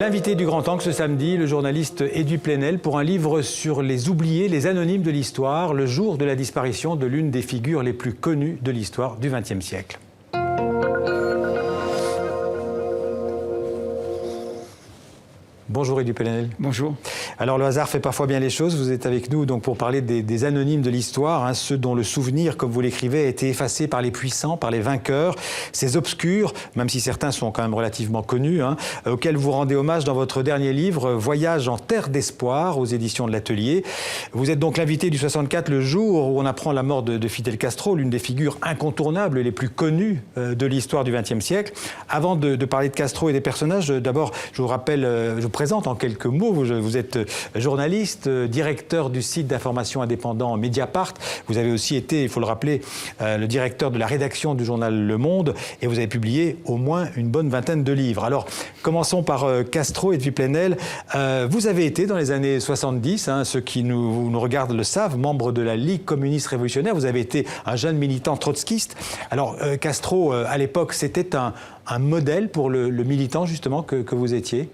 L'invité du Grand Angle ce samedi, le journaliste Edu Plenel, pour un livre sur les oubliés, les anonymes de l'histoire, le jour de la disparition de l'une des figures les plus connues de l'histoire du XXe siècle. Bonjour Edu Plenel. Bonjour. Alors le hasard fait parfois bien les choses. Vous êtes avec nous donc pour parler des anonymes de l'histoire, ceux dont le souvenir, comme vous l'écrivez, a été effacé par les puissants, par les vainqueurs, ces obscurs, même si certains sont quand même relativement connus, auxquels vous rendez hommage dans votre dernier livre, Voyage en terre d'espoir, aux éditions de l'Atelier. Vous êtes donc l'invité du 64, le jour où on apprend la mort de Fidel Castro, l'une des figures incontournables, les plus connues de l'histoire du XXe siècle. Avant de parler de Castro et des personnages, d'abord, je vous rappelle, je vous présente en quelques mots. Vous êtes journaliste, directeur du site d'information indépendant Mediapart. Vous avez aussi été, il faut le rappeler, le directeur de la rédaction du journal Le Monde et vous avez publié au moins une bonne vingtaine de livres. Alors, commençons par Castro et Edu Plenel. Vous avez été dans les années 70, ceux qui nous regardent le savent, membre de la Ligue communiste révolutionnaire. Vous avez été un jeune militant trotskiste. Alors, Castro, à l'époque, c'était un modèle pour le militant, justement, que vous étiez?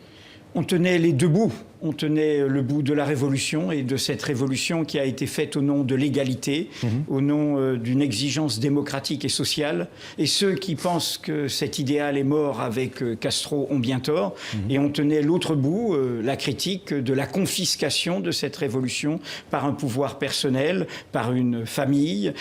On tenait les deux bouts. On tenait le bout de la révolution et de cette révolution qui a été faite au nom de l'égalité, au nom d'une exigence démocratique et sociale. Et ceux qui pensent que cet idéal est mort avec Castro ont bien tort. Et on tenait l'autre bout, la critique de la confiscation de cette révolution par un pouvoir personnel, par une famille,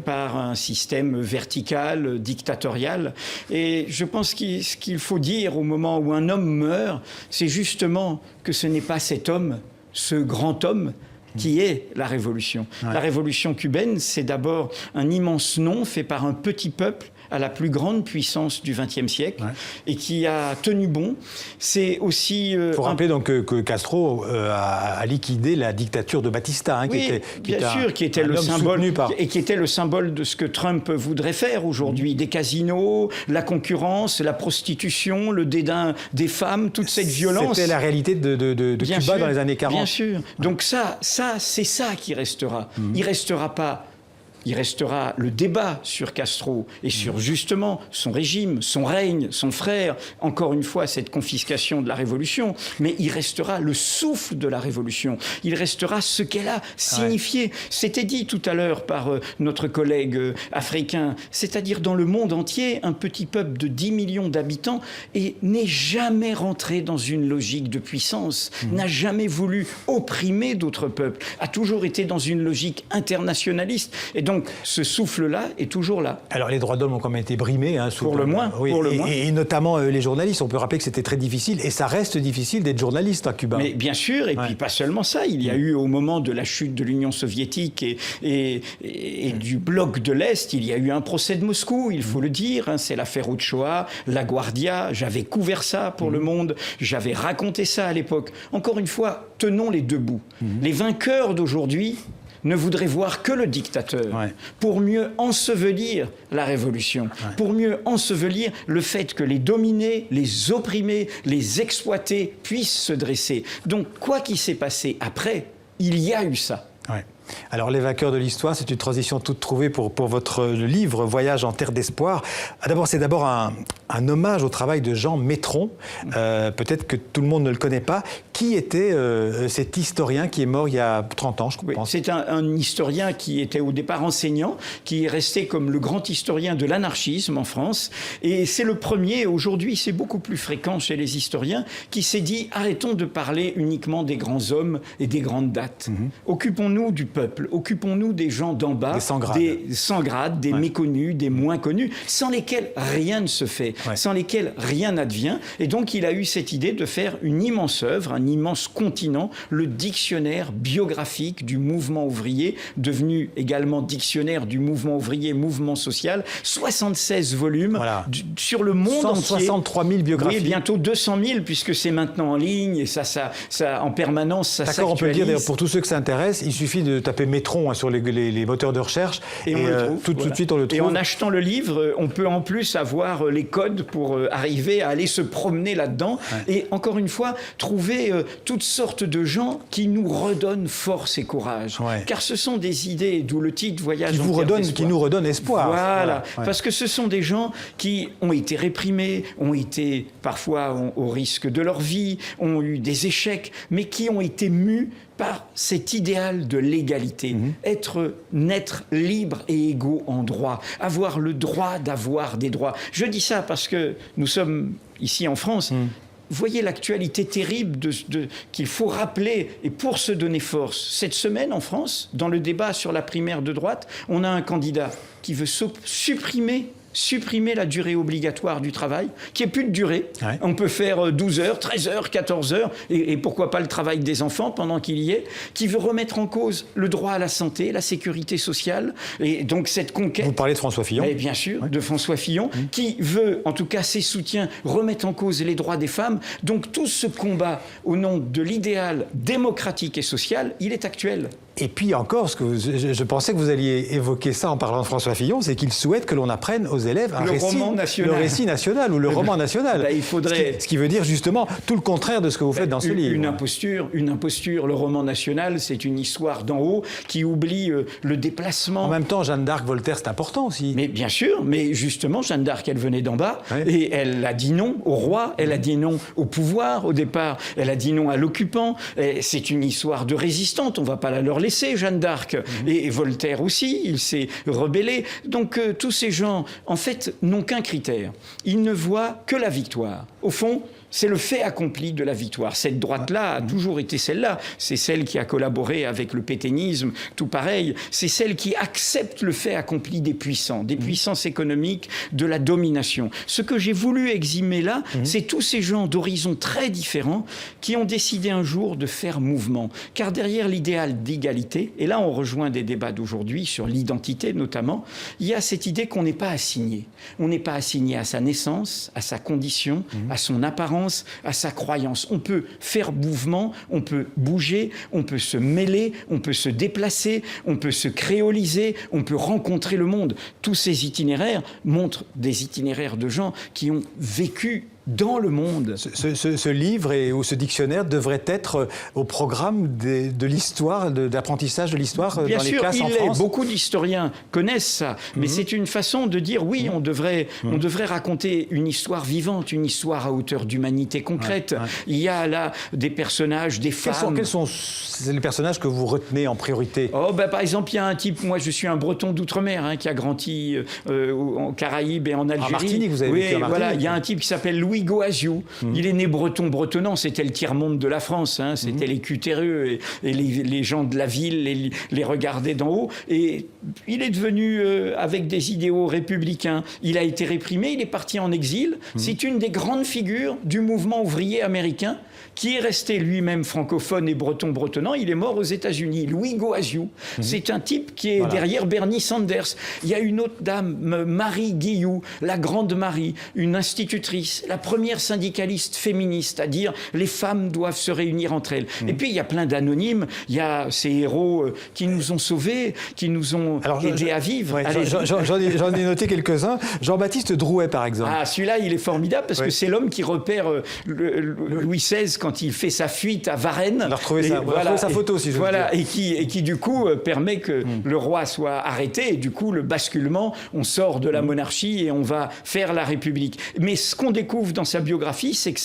par un système vertical, dictatorial. Et je pense ce qu'il faut dire au moment où un homme meurt, c'est justement que ce n'est pas cet homme, ce grand homme, qui est la révolution. Ouais. La révolution cubaine, c'est d'abord un immense nom fait par un petit peuple à la plus grande puissance du XXe siècle, et qui a tenu bon. C'est aussi... Il faut rappeler donc que Castro a liquidé la dictature de Batista, qui était le symbole et qui était le symbole de ce que Trump voudrait faire aujourd'hui, des casinos, la concurrence, la prostitution, le dédain des femmes, toute cette violence. C'était la réalité de Cuba dans les années 40. Bien sûr. Donc c'est ça qui restera. Il restera le débat sur Castro et sur justement son régime, son règne, son frère, encore une fois cette confiscation de la révolution, mais il restera le souffle de la révolution, il restera ce qu'elle a signifié. C'était dit tout à l'heure par notre collègue africain, c'est-à-dire dans le monde entier, un petit peuple de 10 millions d'habitants et n'est jamais rentré dans une logique de puissance, n'a jamais voulu opprimer d'autres peuples, a toujours été dans une logique internationaliste. Et donc, ce souffle-là est toujours là. Alors, les droits de l'homme ont quand même été brimés. Pour le moins. Et notamment les journalistes. On peut rappeler que c'était très difficile, et ça reste difficile d'être journaliste à Cuba. Mais bien sûr, et puis pas seulement ça. Il y a eu, au moment de la chute de l'Union soviétique et du bloc de l'Est, il y a eu un procès de Moscou, il faut le dire. C'est l'affaire Ochoa, La Guardia. J'avais couvert ça pour Le Monde. J'avais raconté ça à l'époque. Encore une fois, tenons les deux bouts. Les vainqueurs d'aujourd'hui ne voudrait voir que le dictateur, pour mieux ensevelir la révolution, pour mieux ensevelir le fait que les dominés, les opprimés, les exploités puissent se dresser. Donc, quoi qu'il s'est passé après, il y a eu ça. Alors, les vainqueurs de l'histoire, c'est une transition toute trouvée pour votre livre, Voyage en terre d'espoir. C'est d'abord un hommage au travail de Jean Métron. Peut-être que tout le monde ne le connaît pas. Qui était cet historien qui est mort il y a 30 ans, je pense? C'est un historien qui était au départ enseignant, qui est resté comme le grand historien de l'anarchisme en France. Et c'est le premier, aujourd'hui c'est beaucoup plus fréquent chez les historiens, qui s'est dit arrêtons de parler uniquement des grands hommes et des grandes dates. Occupons-nous du peuple, occupons-nous des gens d'en bas, des sans grade, des méconnus, des moins connus, sans lesquels rien ne se fait, sans lesquels rien n'advient. Et donc il a eu cette idée de faire une immense œuvre, un immense continent, le dictionnaire biographique du mouvement ouvrier, devenu également dictionnaire du mouvement ouvrier, mouvement social, 76 volumes sur le monde entier. 163 000 biographies. Oui, bientôt 200 000, puisque c'est maintenant en ligne, et ça en permanence, ça s'actualise. D'accord, on peut le dire, d'ailleurs, pour tous ceux que ça intéresse, il suffit de taper Métron sur les moteurs de recherche, et on le trouve, tout de suite on le trouve. Et en achetant le livre, on peut en plus avoir les codes pour arriver à aller se promener là-dedans, et encore une fois, trouver toutes sortes de gens qui nous redonnent force et courage. Ouais. Car ce sont des idées, d'où le titre Voyage qui nous redonne espoir. Voilà, ouais. Parce que ce sont des gens qui ont été réprimés, ont été parfois au risque de leur vie, ont eu des échecs, mais qui ont été mus par cet idéal de l'égalité, naître libre et égaux en droit, avoir le droit d'avoir des droits. Je dis ça parce que nous sommes ici en France. Vous voyez l'actualité terrible qu'il faut rappeler, et pour se donner force. Cette semaine en France, dans le débat sur la primaire de droite, on a un candidat qui veut supprimer la durée obligatoire du travail, qui n'est plus de durée. Ouais. On peut faire 12 heures, 13 heures, 14 heures, et pourquoi pas le travail des enfants pendant qu'il y est, qui veut remettre en cause le droit à la santé, la sécurité sociale, et donc cette conquête... Vous parlez de François Fillon. Et bien sûr, de François Fillon, qui veut, en tout cas ses soutiens, remettre en cause les droits des femmes. Donc tout ce combat au nom de l'idéal démocratique et social, il est actuel. Et puis encore, ce que je pensais que vous alliez évoquer ça en parlant de François Fillon, c'est qu'il souhaite que l'on apprenne aux élèves le récit national ou le roman national. Il faudrait... ce qui veut dire justement tout le contraire de ce que vous faites dans ce livre. Une imposture. Le roman national, c'est une histoire d'en haut qui oublie le déplacement. En même temps, Jeanne d'Arc, Voltaire, c'est important aussi. Mais bien sûr, mais justement, Jeanne d'Arc, elle venait d'en bas, et elle a dit non au roi, elle a dit non au pouvoir au départ, elle a dit non à l'occupant. C'est une histoire de résistante, on ne va pas la leur laisser, Jeanne d'Arc. Et Voltaire aussi, il s'est rebellé. Donc tous ces gens, en fait, n'ont qu'un critère. Ils ne voient que la victoire. Au fond, c'est le fait accompli de la victoire. Cette droite-là a toujours été celle-là. C'est celle qui a collaboré avec le pétainisme, tout pareil. C'est celle qui accepte le fait accompli des puissants, des puissances économiques, de la domination. Ce que j'ai voulu exhumer là, c'est tous ces gens d'horizons très différents qui ont décidé un jour de faire mouvement. Car derrière l'idéal d'égalité, et là on rejoint des débats d'aujourd'hui sur l'identité notamment, il y a cette idée qu'on n'est pas assigné. On n'est pas assigné à sa naissance, à sa condition, à son apparence, à sa croyance. On peut faire mouvement, on peut bouger, on peut se mêler, on peut se déplacer, on peut se créoliser, on peut rencontrer le monde. Tous ces itinéraires montrent des itinéraires de gens qui ont vécu dans le monde. Ce livre ou ce dictionnaire devrait être au programme de l'histoire, d'apprentissage de l'histoire dans les classes en France. Beaucoup d'historiens connaissent ça, mais c'est une façon de dire oui, on devrait raconter une histoire vivante, une histoire à hauteur d'humanité concrète. Il y a là des personnages, des femmes. Quels sont les personnages que vous retenez en priorité? Par exemple, il y a un type, moi je suis un breton d'outre-mer qui a grandi en Caraïbes et en Algérie. En Martinique, vous avez vécu en Martinique. Voilà, il y a un type qui s'appelle Louis Goaziou. Il est né bretonnant, c'était le tiers-monde de la France, c'était les cutéreux et les gens de la ville les regardaient d'en haut. Et il est devenu, avec des idéaux républicains, il a été réprimé, il est parti en exil. C'est une des grandes figures du mouvement ouvrier américain qui est resté lui-même francophone et bretonnant. Il est mort aux États-Unis. Louis Goaziou, c'est un type qui est derrière Bernie Sanders. Il y a une autre dame, Marie Guillou, la grande Marie, une institutrice, la première syndicaliste féministe à dire les femmes doivent se réunir entre elles. Et puis il y a plein d'anonymes, il y a ces héros qui nous ont sauvés, qui nous ont aidés à vivre. J'en ai noté quelques-uns. Jean-Baptiste Drouet, par exemple. Ah, celui-là, il est formidable parce que c'est l'homme qui repère Louis XVI quand il fait sa fuite à Varennes. On a retrouvé sa photo, si je veux dire. Et qui du coup permet que le roi soit arrêté et du coup le basculement, on sort de la monarchie et on va faire la République. Mais ce qu'on découvre dans sa biographie, c'est que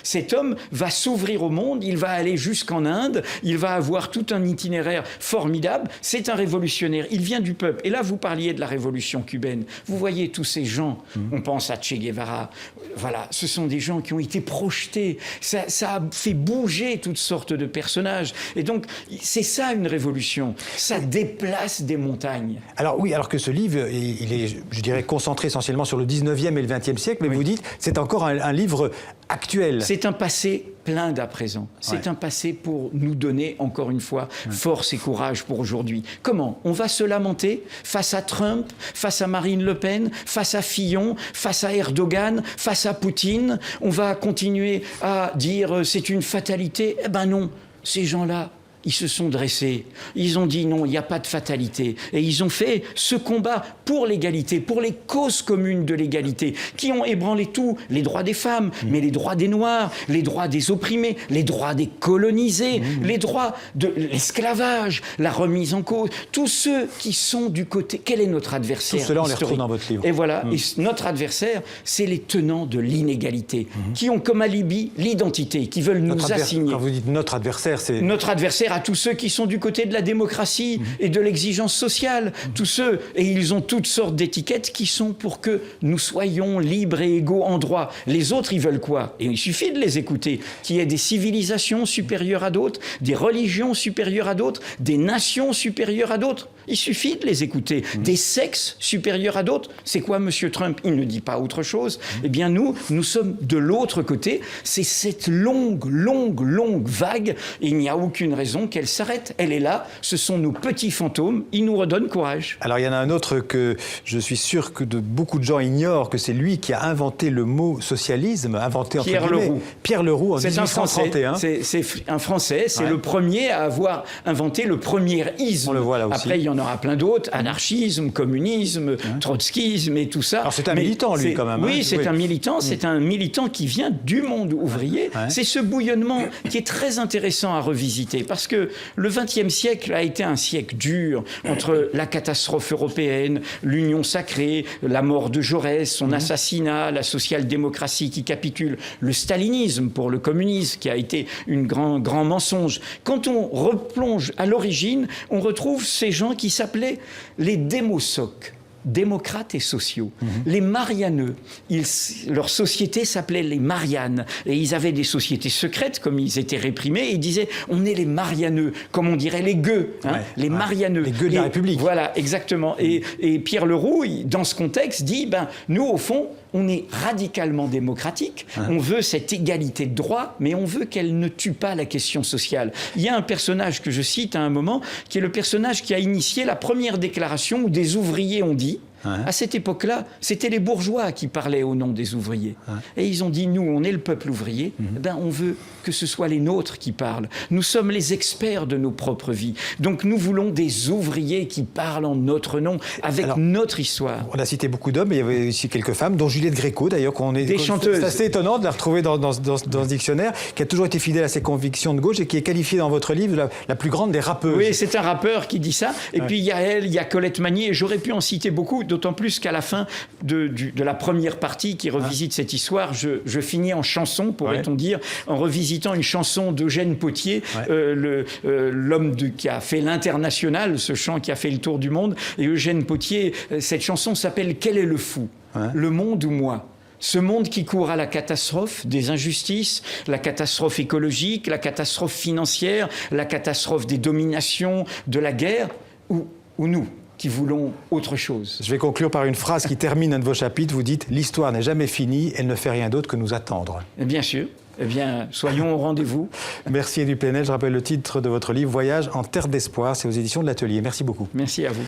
cet homme va s'ouvrir au monde, il va aller jusqu'en Inde, il va avoir tout un itinéraire formidable. C'est un révolutionnaire, il vient du peuple. Et là, vous parliez de la révolution cubaine. Vous voyez tous ces gens, on pense à Che Guevara, voilà, ce sont des gens qui ont été projetés. Ça a fait bouger toutes sortes de personnages. Et donc, c'est ça une révolution. Ça déplace des montagnes. Alors oui, alors que ce livre, il est, je dirais, concentré essentiellement sur le 19e et le 20e siècle, mais vous dites, c'est encore un livre actuel. C'est un passé plein d'à présent. C'est un passé pour nous donner, encore une fois, force et courage pour aujourd'hui. Comment? On va se lamenter face à Trump, face à Marine Le Pen, face à Fillon, face à Erdogan, face à Poutine. On va continuer à dire c'est une fatalité. Eh ben non, ces gens-là, ils se sont dressés. Ils ont dit non, il n'y a pas de fatalité. Et ils ont fait ce combat pour l'égalité, pour les causes communes de l'égalité, qui ont ébranlé tout, les droits des femmes, mais les droits des Noirs, les droits des opprimés, les droits des colonisés, les droits de l'esclavage, la remise en cause, tous ceux qui sont du côté... Quel est notre adversaire Tout cela, on les historique? retrouve dans votre livre. Et voilà, et notre adversaire, c'est les tenants de l'inégalité, qui ont comme alibi l'identité, qui veulent nous assigner. Quand vous dites notre adversaire, c'est... Notre adversaire à tous ceux qui sont du côté de la démocratie et de l'exigence sociale. Tous ceux, et ils ont toutes sortes d'étiquettes qui sont pour que nous soyons libres et égaux en droit. Les autres, ils veulent quoi? Et il suffit de les écouter. Qu'il y ait des civilisations supérieures à d'autres, des religions supérieures à d'autres, des nations supérieures à d'autres. Il suffit de les écouter. Des sexes supérieurs à d'autres. C'est quoi, Monsieur Trump? Il ne dit pas autre chose. Eh bien, nous sommes de l'autre côté. C'est cette longue vague. Et il n'y a aucune raison qu'elle s'arrête. Elle est là. Ce sont nos petits fantômes. Ils nous redonnent courage. Alors, il y en a un autre que je suis sûr que beaucoup de gens ignorent, que c'est lui qui a inventé le mot socialisme, inventé entre Pierre guillemets. Leroux. Pierre Leroux, en 1831. C'est un Français. C'est le premier à avoir inventé le premier isme. On le voit là aussi. Après, il y en aura plein d'autres. Anarchisme, communisme, trotskisme et tout ça. Alors, c'est un militant, lui, quand même. Oui, c'est un militant. C'est un militant qui vient du monde ouvrier. C'est ce bouillonnement qui est très intéressant à revisiter. Parce que le XXe siècle a été un siècle dur entre la catastrophe européenne, l'union sacrée, la mort de Jaurès, son assassinat, la social-démocratie qui capitule, le stalinisme pour le communisme qui a été un grand mensonge. Quand on replonge à l'origine, on retrouve ces gens qui s'appelaient les démosoques, démocrates et sociaux. Les Marianeux, leur société s'appelait les Mariannes. Et ils avaient des sociétés secrètes, comme ils étaient réprimés. Et ils disaient, on est les Marianeux, comme on dirait les gueux, les Marianeux. Les gueux de la République. Voilà, exactement. Et Pierre Leroux, dans ce contexte, dit, nous, au fond, on est radicalement démocratique, on veut cette égalité de droit, mais on veut qu'elle ne tue pas la question sociale. Il y a un personnage que je cite à un moment, qui est le personnage qui a initié la première déclaration où des ouvriers ont dit, à cette époque-là, c'était les bourgeois qui parlaient au nom des ouvriers. Et ils ont dit, nous, on est le peuple ouvrier, on veut que ce soit les nôtres qui parlent. Nous sommes les experts de nos propres vies. Donc nous voulons des ouvriers qui parlent en notre nom, avec notre histoire. On a cité beaucoup d'hommes, mais il y avait aussi quelques femmes, dont Juliette Gréco, d'ailleurs, des chanteuses. C'est assez étonnant de la retrouver dans ce dictionnaire, qui a toujours été fidèle à ses convictions de gauche et qui est qualifiée dans votre livre de la plus grande des rappeuses. Oui, c'est un rappeur qui dit ça. Et puis il y a elle, il y a Colette Magnier, et j'aurais pu en citer beaucoup, d'autant plus qu'à la fin de la première partie qui revisite cette histoire, je finis en chanson, pourrait-on dire, en revisitant une chanson d'Eugène Pottier, l'homme qui a fait l'International, ce chant qui a fait le tour du monde. Et Eugène Pottier, cette chanson s'appelle « Quel est le fou ? Le monde ou moi ?» Ce monde qui court à la catastrophe des injustices, la catastrophe écologique, la catastrophe financière, la catastrophe des dominations, de la guerre, ou nous qui voulons autre chose. Je vais conclure par une phrase qui termine un de vos chapitres. Vous dites « L'histoire n'est jamais finie, elle ne fait rien d'autre que nous attendre ». Bien sûr. Eh bien, soyons au rendez-vous. Merci Edu Plenel. Je rappelle le titre de votre livre « Voyage en terre d'espoir ». C'est aux éditions de l'Atelier. Merci beaucoup. Merci à vous.